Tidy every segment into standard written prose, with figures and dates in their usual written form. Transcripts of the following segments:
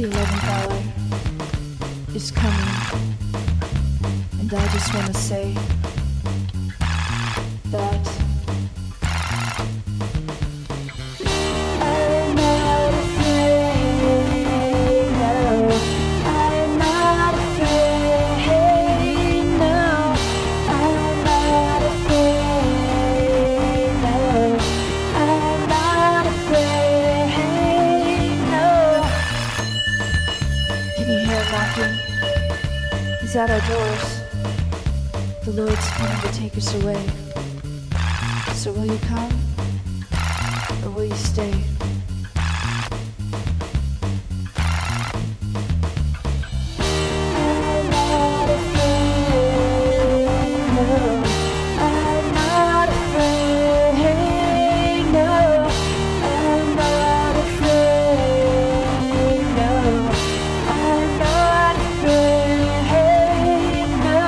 The 11th hour is coming, and I just want to say that I'm not afraid, no. I'm not afraid, no. I'm not afraid, no. I'm not afraid, no. Can you hear him knocking? He's at our doors. The Lord's coming to take us away. So will you come, or will you stay? I'm not afraid, no. I'm not afraid, no. I'm not afraid, no. I'm not afraid, no.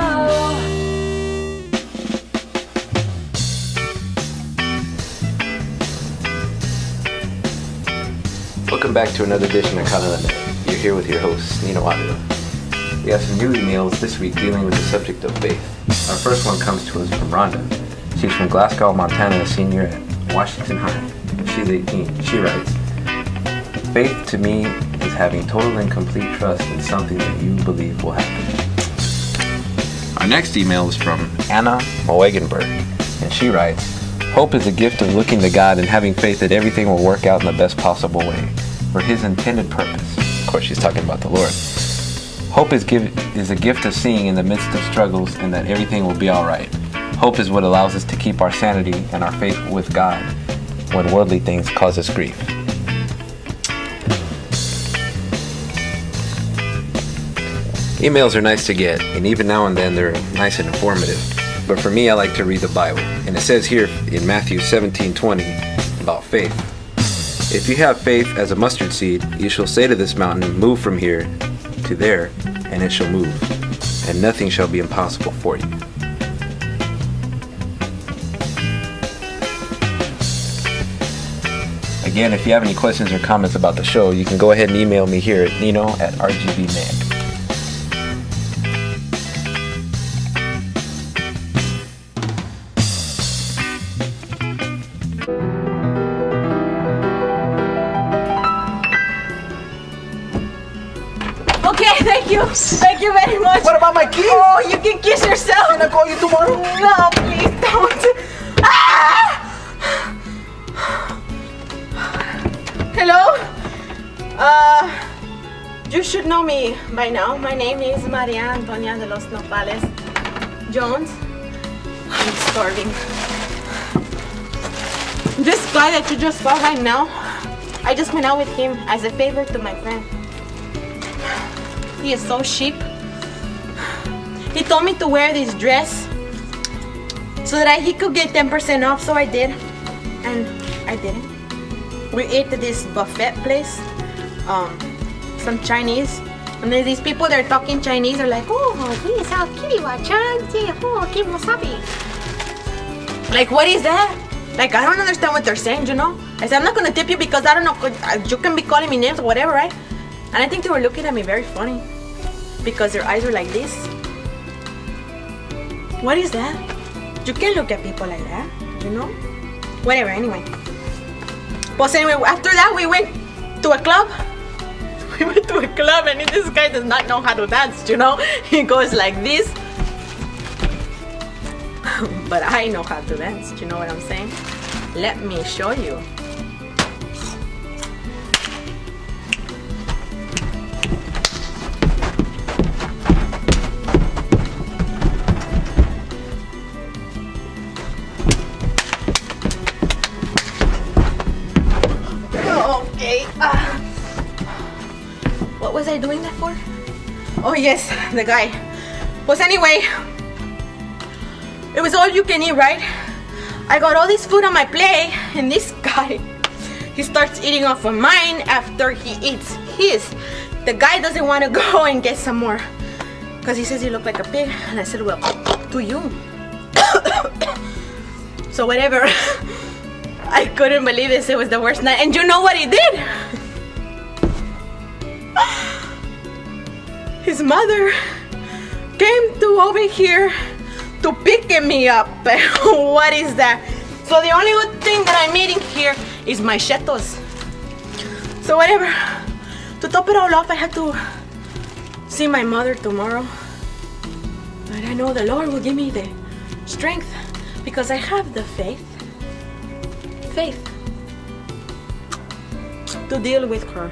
Welcome back to another edition of Kanalanda. You're here with your host, Nino Avila. We have some new emails this week dealing with the subject of faith. Our first one comes to us from Rhonda. She's from Glasgow, Montana, a senior at Washington High. She's 18. She writes, "Faith to me is having total and complete trust in something that you believe will happen." Our next email is from Anna Moegenberg, and she writes, "Hope is a gift of looking to God and having faith that everything will work out in the best possible way for His intended purpose." Of course, she's talking about the Lord. Hope is a gift of seeing in the midst of struggles and that everything will be all right. Hope is what allows us to keep our sanity and our faith with God when worldly things cause us grief. Emails are nice to get, and even now and then they're nice and informative. But for me, I like to read the Bible. And it says here in Matthew 17:20 about faith. "If you have faith as a mustard seed, you shall say to this mountain, 'Move from here to there,' and it shall move, and nothing shall be impossible for you." Again, if you have any questions or comments about the show, you can go ahead and email me here at nino@rgbmag. Okay, thank you. Thank you very much. What about my keys? Oh, you can kiss yourself. Can I call you tomorrow? No, please don't. Ah! Hello? You should know me by now. My name is Maria Antonia de los Nopales Jones. I'm starving. This guy that you just saw right now, I just went out with him as a favor to my friend. He is so cheap. He told me to wear this dress so that he could get 10% off, so I did. And I didn't. We ate at this buffet place, some Chinese. And there's these people that are talking Chinese, are like, "Oh, this how kiriwa-chan, oh, kimosabi." Like, what is that? Like, I don't understand what they're saying, you know? I said, "I'm not gonna tip you because I don't know, you can be calling me names or whatever, right?" And I think they were looking at me very funny because their eyes were like this. What is that? You can't look at people like that, you know? Whatever, anyway. But anyway, after that, we went to a club. We went to a club, and this guy does not know how to dance, you know? He goes like this. But I know how to dance, you know what I'm saying? Let me show you. Okay. What was I doing that for? Oh yes, the guy. But anyway, it was all you can eat, right? I got all this food on my plate, and this guy, he starts eating off of mine after he eats his. The guy doesn't want to go and get some more because he says he looked like a pig, and I said, "Well, to you." So whatever. I couldn't believe this. It was the worst night. And you know what he did? his mother came to over here to pick me up. What is that? So the only good thing that I'm eating here is my chetos. So whatever. To top it all off, I have to see my mother tomorrow. But I know the Lord will give me the strength because I have the faith to deal with her.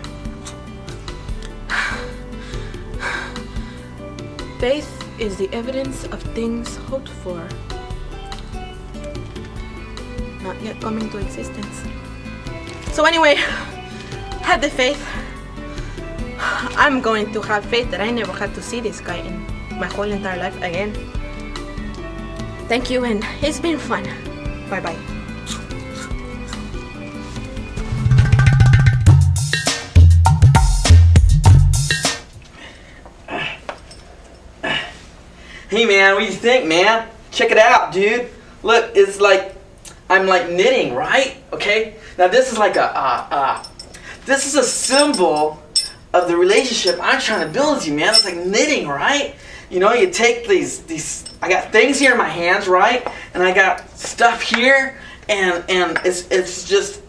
Faith is the evidence of things hoped for, not yet coming to existence. So anyway, have the faith. I'm going to have faith that I never have to see this guy in my whole entire life again. Thank you, and it's been fun. Bye-bye. Hey man, what do you think, man? Check it out, dude. Look, it's like I'm like knitting, right? Okay. Now this is like this is a symbol of the relationship I'm trying to build with you, man. It's like knitting, right? You know, you take these. I got things here in my hands, right? And I got stuff here, and it's just,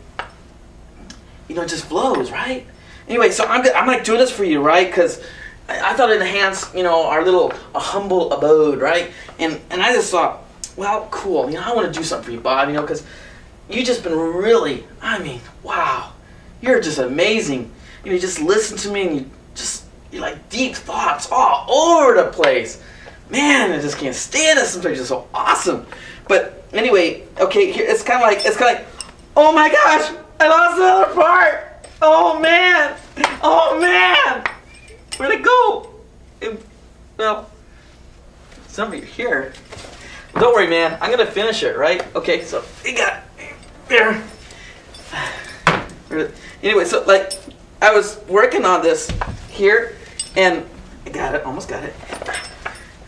you know, it just flows, right? Anyway, so I'm like doing this for you, right? Because I thought it enhanced, you know, our little humble abode, right? And I just thought, well, cool. You know, I want to do something for you, Bob. You know, because you just been really, I mean, wow, you're just amazing. You know, you just listen to me, and you like deep thoughts all over the place. Man, I just can't stand it. Sometimes it's so awesome. But anyway, okay, here it's kind of like, oh my gosh, I lost another part. Oh man, where'd it go? Well, some of you here. Don't worry, man. I'm gonna finish it, right? Okay, so you got there. Anyway, so like I was working on this here, and I got it. Almost got it.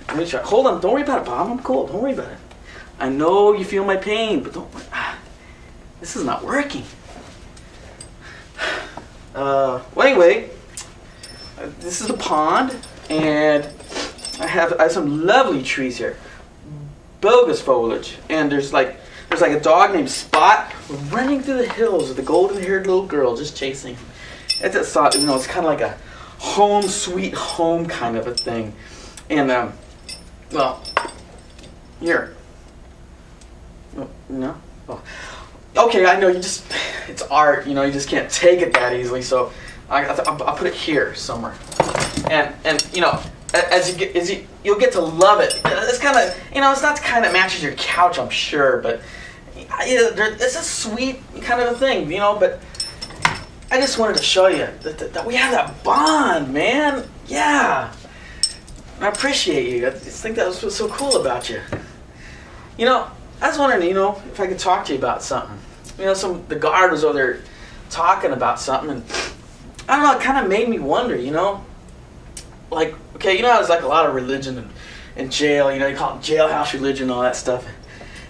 Let me try. Hold on. Don't worry about it, Bob. I'm cool. Don't worry about it. I know you feel my pain, but don't worry. This is not working. Well, anyway, this is the pond, and I have some lovely trees here. Bogus foliage, and there's like a dog named Spot running through the hills with a golden-haired little girl just chasing him. It's a thought, you know, it's kind of like a home sweet home kind of a thing, and well, here. No. Oh. Okay, I know it's art. You know, you just can't take it that easily. So I'll put it here somewhere, and you know. You'll get to love it. It's kind of, you know, it's not the kind that matches your couch, I'm sure, but it's a sweet kind of a thing, you know. But I just wanted to show you that we have that bond, man. Yeah, I appreciate you. I just think that was what's so cool about you. You know, I was wondering, you know, if I could talk to you about something. You know, the guard was over there talking about something, and I don't know, it kind of made me wonder, you know. Like, okay, you know how there's like a lot of religion in jail, you know, you call it jailhouse religion and all that stuff.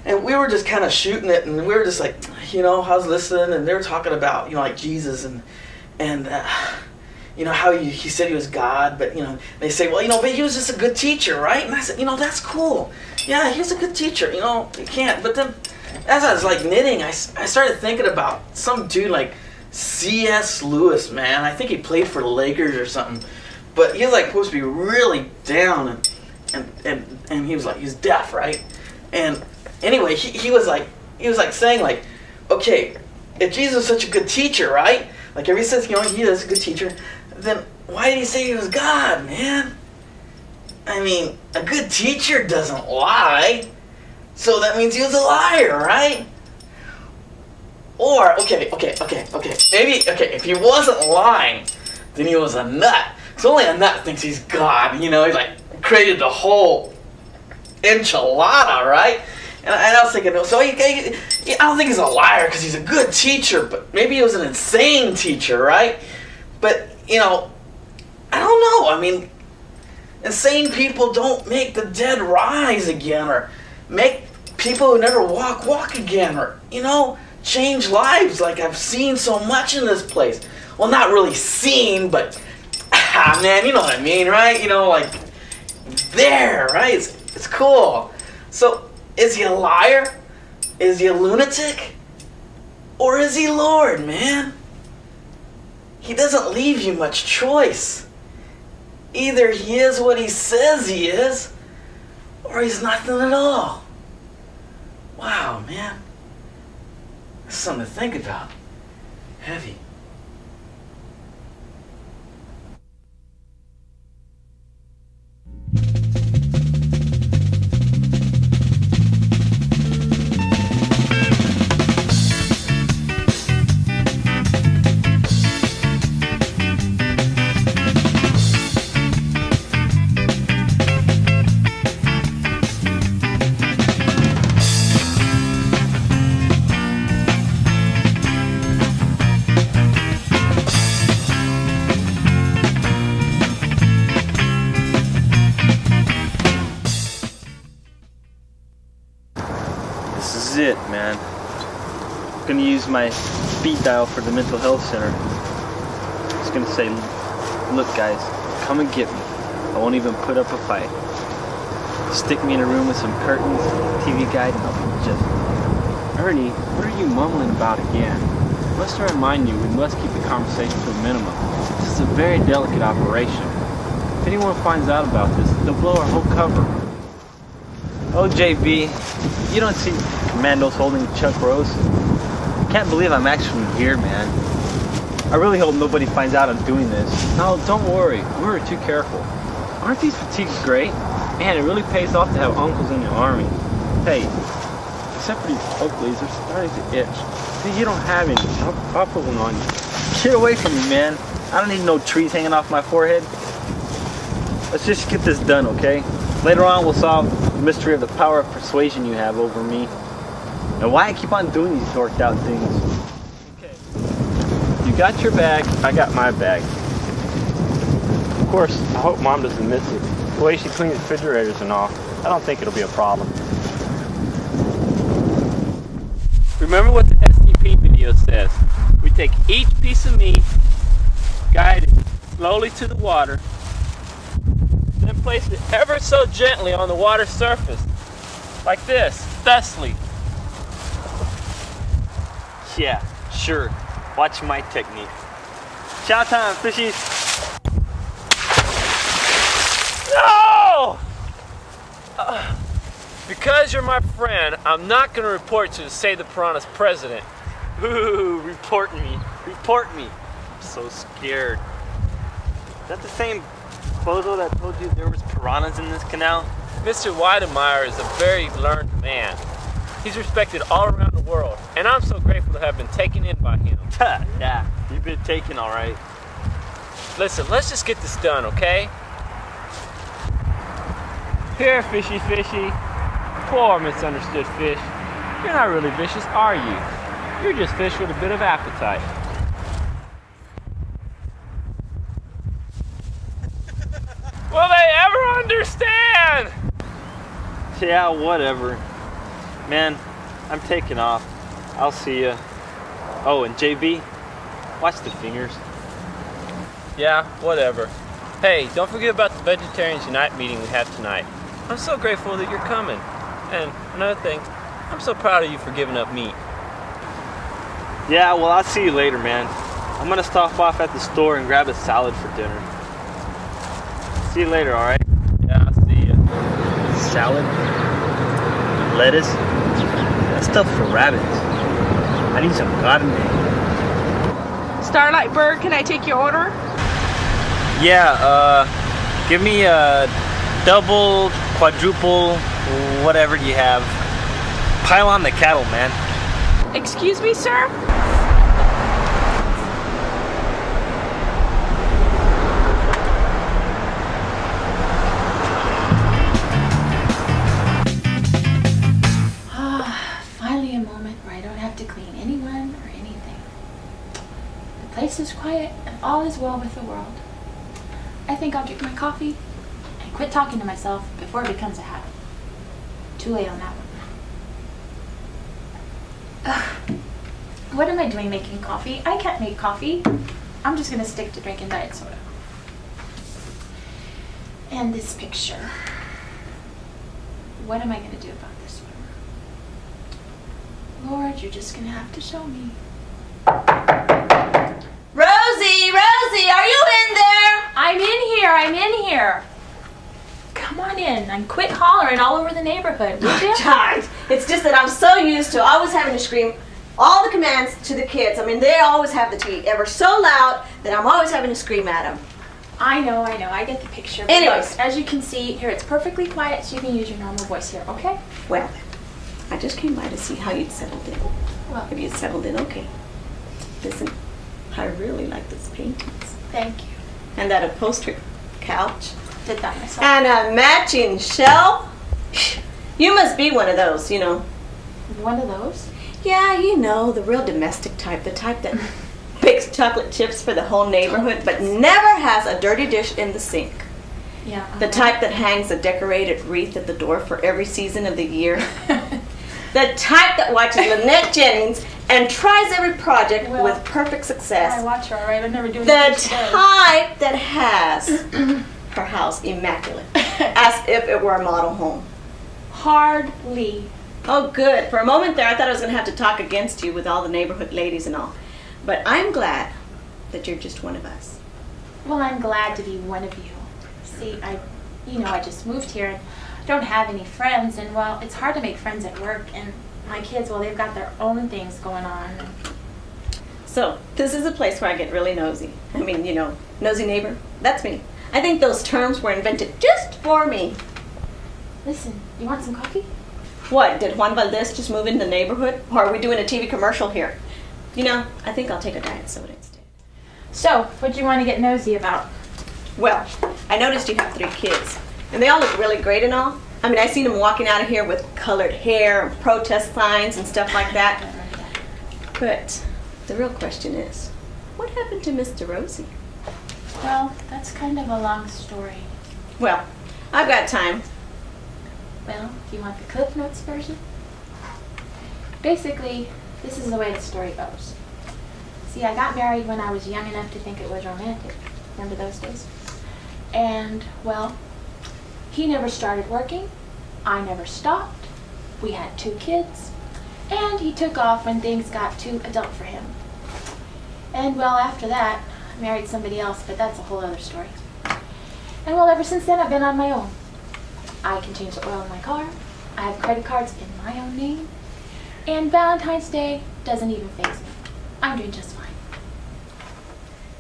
And we were just kind of shooting it, and we were just like, you know, I was listening, and they were talking about, you know, like Jesus and you know, how he said he was God, but, you know, they say, well, you know, but he was just a good teacher, right? And I said, you know, that's cool. Yeah, he was a good teacher, you know, you can't. But then, as I was like knitting, I started thinking about some dude like C.S. Lewis, man. I think he played for the Lakers or something. But he was like supposed to be really down, and he was like, he's deaf, right? And anyway, he was like saying like, okay, if Jesus was such a good teacher, right? Like everybody says, you know, he is a good teacher, then why did he say he was God, man? I mean, a good teacher doesn't lie, so that means he was a liar, right? Or maybe if he wasn't lying, then he was a nut. So only a nut thinks he's God, you know, he's like created the whole enchilada, right? And I was thinking, so I don't think he's a liar because he's a good teacher, but maybe he was an insane teacher, right? But, you know, I don't know. I mean, insane people don't make the dead rise again, or make people who never walk again, or, you know, change lives like I've seen so much in this place. Well, not really seen, but Yeah, man, you know what I mean, right? You know, like, there, right? It's cool. So, is he a liar? Is he a lunatic? Or is he Lord, man? He doesn't leave you much choice. Either he is what he says he is, or he's nothing at all. Wow, man. That's something to think about. Heavy. This is it, man. I'm gonna use my speed dial for the mental health center. It's gonna say, look guys, come and get me. I won't even put up a fight. Stick me in a room with some curtains, TV guide, and I'll be just... Ernie, what are you mumbling about again? Must I remind you, we must keep the conversation to a minimum. This is a very delicate operation. If anyone finds out about this, they'll blow our whole cover. Oh, JB, you don't see commandos holding Chuck Rose? I can't believe I'm actually here, man. I really hope nobody finds out I'm doing this. No, don't worry. We were too careful. Aren't these fatigues great? Man, it really pays off to have uncles in the army. Hey, except for these Oakleys, they're starting to itch. See, you don't have any. I'll put one on you. Get away from me, man. I don't need no trees hanging off my forehead. Let's just get this done, okay? Later on, we'll solve the mystery of the power of persuasion you have over me, and why I keep on doing these dorked out things. Okay. You got your bag, I got my bag. Of course, I hope Mom doesn't miss it. The way she cleans refrigerators and all, I don't think it'll be a problem. Remember what the SCP video says. We take each piece of meat, guide it slowly to the water, then place it ever so gently on the water's surface. Like this, thusly. Yeah, sure. Watch my technique. Chow time, fishies. No! Because you're my friend, I'm not going to report you to Save the Piranhas president. Ooh, report me. Report me. I'm so scared. Is that the same photo that told you there was piranhas in this canal? Mr. Weidemeyer is a very learned man. He's respected all around the world, and I'm so grateful to have been taken in by him. Yeah, you've been taken all right. Listen, let's just get this done, okay? Here, fishy fishy. Poor misunderstood fish. You're not really vicious, are you? You're just fish with a bit of appetite. Will they ever understand? Yeah, whatever. Man, I'm taking off. I'll see ya. Oh, and JB, watch the fingers. Yeah, whatever. Hey, don't forget about the Vegetarians Unite meeting we have tonight. I'm so grateful that you're coming. And another thing, I'm so proud of you for giving up meat. Yeah, well, I'll see you later, man. I'm gonna stop off at the store and grab a salad for dinner. See you later, alright? Yeah, I'll see you. Salad? Lettuce? That's stuff for rabbits. I need some carne. Starlight Bird, can I take your order? Yeah, give me a double, quadruple, whatever you have. Pile on the cattle, man. Excuse me, sir? Finally a moment where I don't have to clean anyone or anything. The place is quiet and all is well with the world. I think I'll drink my coffee and quit talking to myself before it becomes a habit. Too late on that one. Ugh. What am I doing making coffee? I can't make coffee. I'm just gonna stick to drinking diet soda. And this picture. What am I going to do about this one? Lord, you're just going to have to show me. Rosie, are you in there? I'm in here. Come on in and quit hollering all over the neighborhood, would you? Child, it's just that I'm so used to always having to scream all the commands to the kids. I mean, they always have the TV ever so loud that I'm always having to scream at them. I know, I get the picture. But Anyways. look, as you can see, here it's perfectly quiet, so you can use your normal voice here, okay? Well, I just came by to see how you'd settled in. Well, If you'd settled in, okay. Listen, I really like those paintings. thank you. And that upholstered couch. Did that myself. And a matching shelf. You must be one of those, you know. One of those? Yeah, you know, the real domestic type. The type that bakes chocolate chips for the whole neighborhood but never has a dirty dish in the sink. Yeah. The type that hangs a decorated wreath at the door for every season of the year. The type that watches Lynette Jennings and tries every project Well, with perfect I success. watch her, all right? I never do The anything she does. type that has her house immaculate, as if it were a model home. Hardly. Oh, good. For a moment there, I thought I was going to have to talk against you with all the neighborhood ladies and all. But I'm glad that you're just one of us. Well, I'm glad to be one of you. See, I just moved here and don't have any friends, and well, it's hard to make friends at work, and my kids, well, they've got their own things going on. So, this is a place where I get really nosy. I mean, you know, nosy neighbor. That's me. I think those terms were invented just for me. Listen, you want some coffee? What, did Juan Valdez just move into the neighborhood? Or are we doing a TV commercial here? You know, I think I'll take a diet soda instead. So, what do you want to get nosy about? Well, I noticed you have 3 kids, and they all look really great and all. I mean, I seen them walking out of here with colored hair and protest signs and stuff like that. But the real question is, what happened to Miss DeRosie? Well, that's kind of a long story. Well, I've got time. Well, if you want the Cliff Notes version. Basically, this is the way the story goes. See, I got married when I was young enough to think it was romantic. Remember those days? And, well, he never started working. I never stopped. We had 2 kids. And he took off when things got too adult for him. And, well, after that, I married somebody else, but that's a whole other story. And, well, ever since then, I've been on my own. I can change the oil in my car. I have credit cards in my own name. And Valentine's Day doesn't even faze me. I'm doing just fine.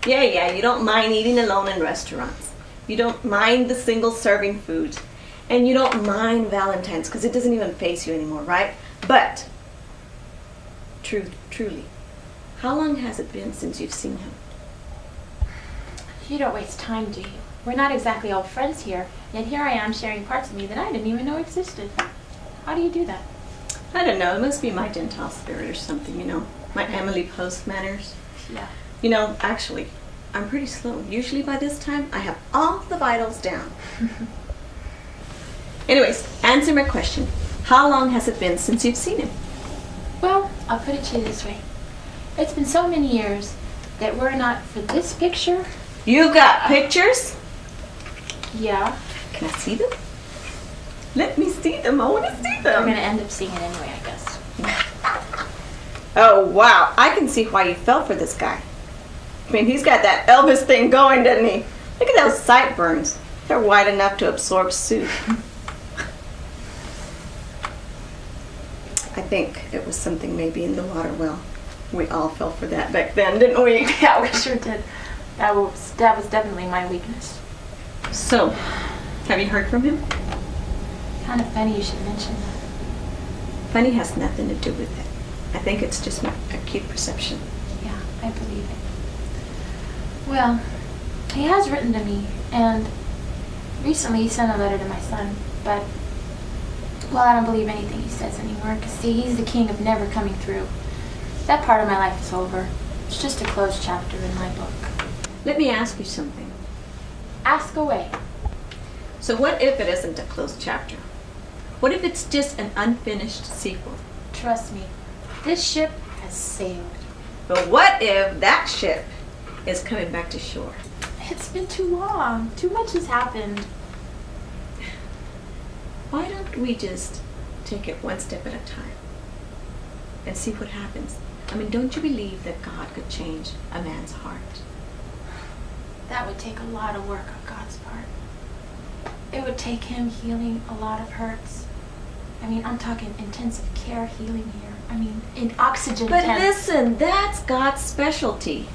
Yeah, you don't mind eating alone in restaurants. You don't mind the single serving foods. And you don't mind Valentine's because it doesn't even face you anymore, right? But, truly, how long has it been since you've seen him? You don't waste time, do you? We're not exactly old friends here, yet here I am sharing parts of me that I didn't even know existed. How do you do that? I don't know. It must be my Gentile spirit or something, you know. My Emily Post manners. Yeah. You know, actually, I'm pretty slow. Usually by this time, I have all the vitals down. Anyways, answer my question. How long has it been since you've seen him? Well, I'll put it to you this way. It's been so many years that were it not for this picture, You got pictures? yeah, Can I see them? Let me see them. I want to see we're them. going to end up seeing it anyway, I guess. Oh, wow. I can see why you fell for this guy. I mean, he's got that Elvis thing going, doesn't he? Look at those sideburns. They're wide enough to absorb soup. I think it was something maybe in the water well. We all fell for that back then, didn't we? Yeah, we sure did. That was definitely my weakness. So, have you heard from him? Kind of funny you should mention that. Funny has nothing to do with it. I think it's just my acute perception. Yeah, I believe it. Well, he has written to me, and recently he sent a letter to my son, but, well, I don't believe anything he says anymore, because, see, he's the king of never coming through. That part of my life is over. It's just a closed chapter in my book. Let me ask you something. Ask away. So what if it isn't a closed chapter? What if it's just an unfinished sequel? Trust me, this ship has sailed. But what if that ship is coming back to shore? It's been too long. Too much has happened. Why don't we just take it one step at a time and see what happens? I mean, don't you believe that God could change a man's heart? That would take a lot of work on God's part. It would take him healing a lot of hurts. I mean, I'm talking intensive care healing here. I mean, in oxygen But tent. listen, that's God's specialty.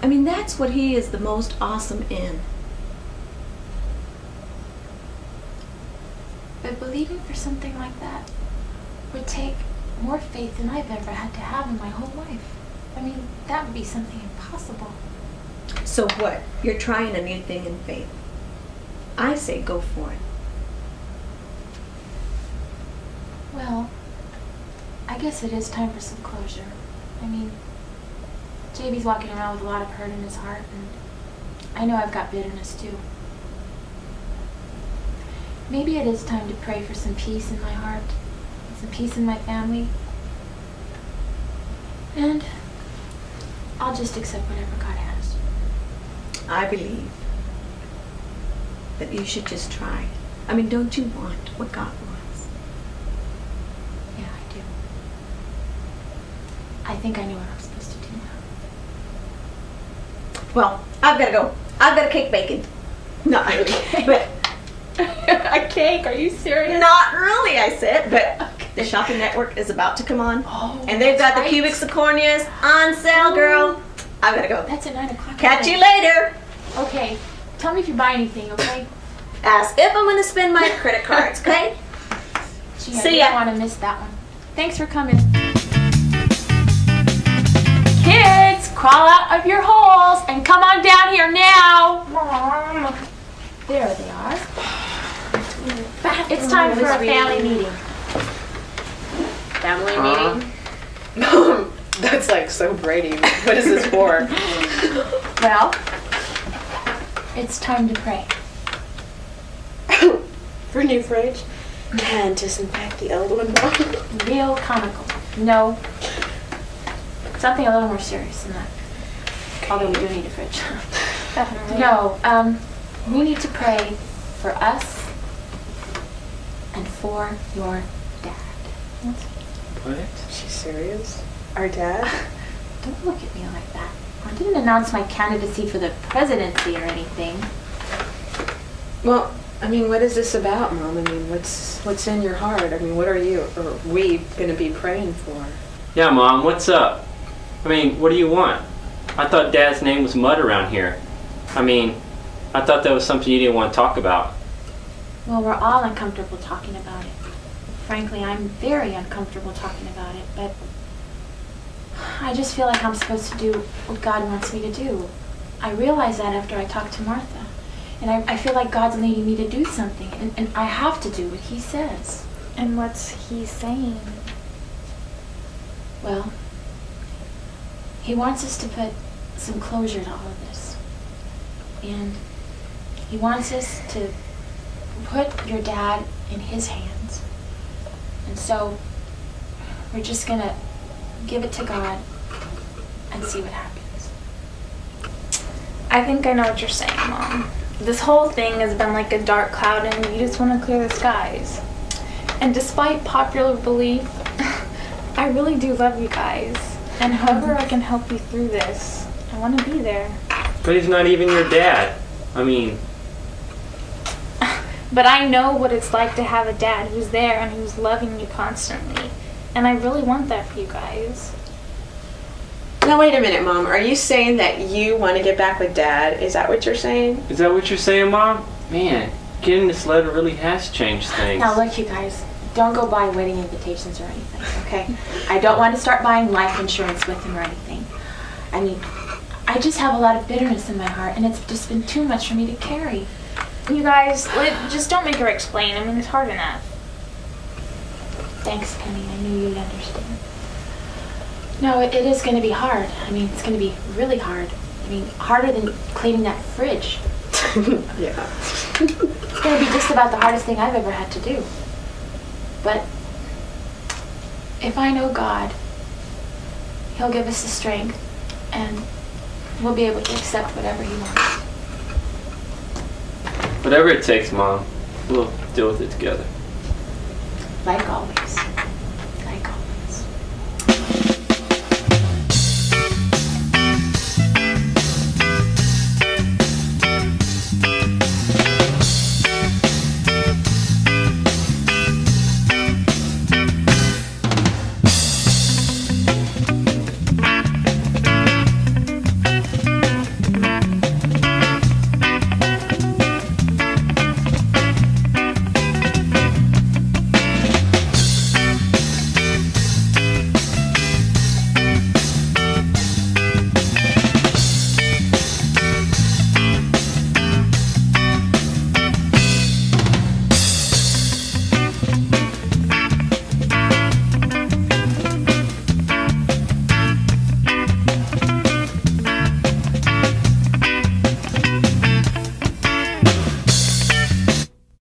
I mean, that's what he is the most awesome in. But believing for something like that would take more faith than I've ever had to have in my whole life. I mean, that would be something impossible. So what? You're trying a new thing in faith. I say go for it. Well, I guess it is time for some closure. I mean, JB's walking around with a lot of hurt in his heart, and I know I've got bitterness too. Maybe it is time to pray for some peace in my heart, some peace in my family, and I'll just accept whatever God has. I believe that you should just try. I mean, don't you want what God wants? Yeah, I do. I think I know what I'm supposed to do now. Well, I've got to go. I've got a cake baking. Not really, but A cake? Are you serious? not really, I said. But the shopping network is about to come on, Oh, and they've got that's the cubic zirconias on sale, girl. I've got to go. That's at 9 o'clock. Catch you later. Okay. Tell me if you buy anything, okay? Ask if I'm going to spend my credit cards, okay? Gee, See I ya. don't want to miss that one. Thanks for coming. Kids, crawl out of your holes and come on down here now. There they are. It's time for a family meeting. Family meeting? That's like so Brady. What is this for? Well, it's time to pray. For a new fridge? And disinfect the old one. Real comical. No. Something a little more serious than that. Although we do need a fridge. No, we need to pray for us and for your dad. What? She's serious? Our dad? Don't look at me like that. I didn't announce my candidacy for the presidency or anything. Well, I mean, what is this about, Mom? I mean, what's in your heart? I mean, what are you or we going to be praying for? Yeah, Mom, what's up? I mean, what do you want? I thought Dad's name was Mud around here. I mean, I thought that was something you didn't want to talk about. Well, we're all uncomfortable talking about it. Frankly, I'm very uncomfortable talking about it, but I just feel like I'm supposed to do what God wants me to do. I realized that after I talked to Martha. And I feel like God's leading me to do something, and I have to do what He says. And what's he saying? Well, He wants us to put some closure to all of this. And He wants us to put your dad in His hands. And so we're just going to give it to God and see what happens. I think I know what you're saying, Mom. This whole thing has been like a dark cloud and you just want to clear the skies. And despite popular belief, I really do love you guys. And however I can help you through this, I want to be there. But he's not even your dad. I mean, But I know what it's like to have a dad who's there and who's loving you constantly. And I really want that for you guys. Now, wait a minute, Mom. Are you saying that you want to get back with Dad? Is that what you're saying? is that what you're saying, Mom? Man, getting this letter really has changed things. Now look, you guys, don't go buy wedding invitations or anything, okay? I don't want to start buying life insurance with him or anything. I mean, I just have a lot of bitterness in my heart, and it's just been too much for me to carry. You guys, just don't make her explain. I mean, it's hard enough. Thanks, Penny. I knew you'd understand. No, it is going to be hard. I mean, it's going to be really hard. I mean, harder than cleaning that fridge. Yeah. It's going to be just about the hardest thing I've ever had to do. But if I know God, He'll give us the strength, and we'll be able to accept whatever He wants. Whatever it takes, Mom. We'll deal with it together. Like always.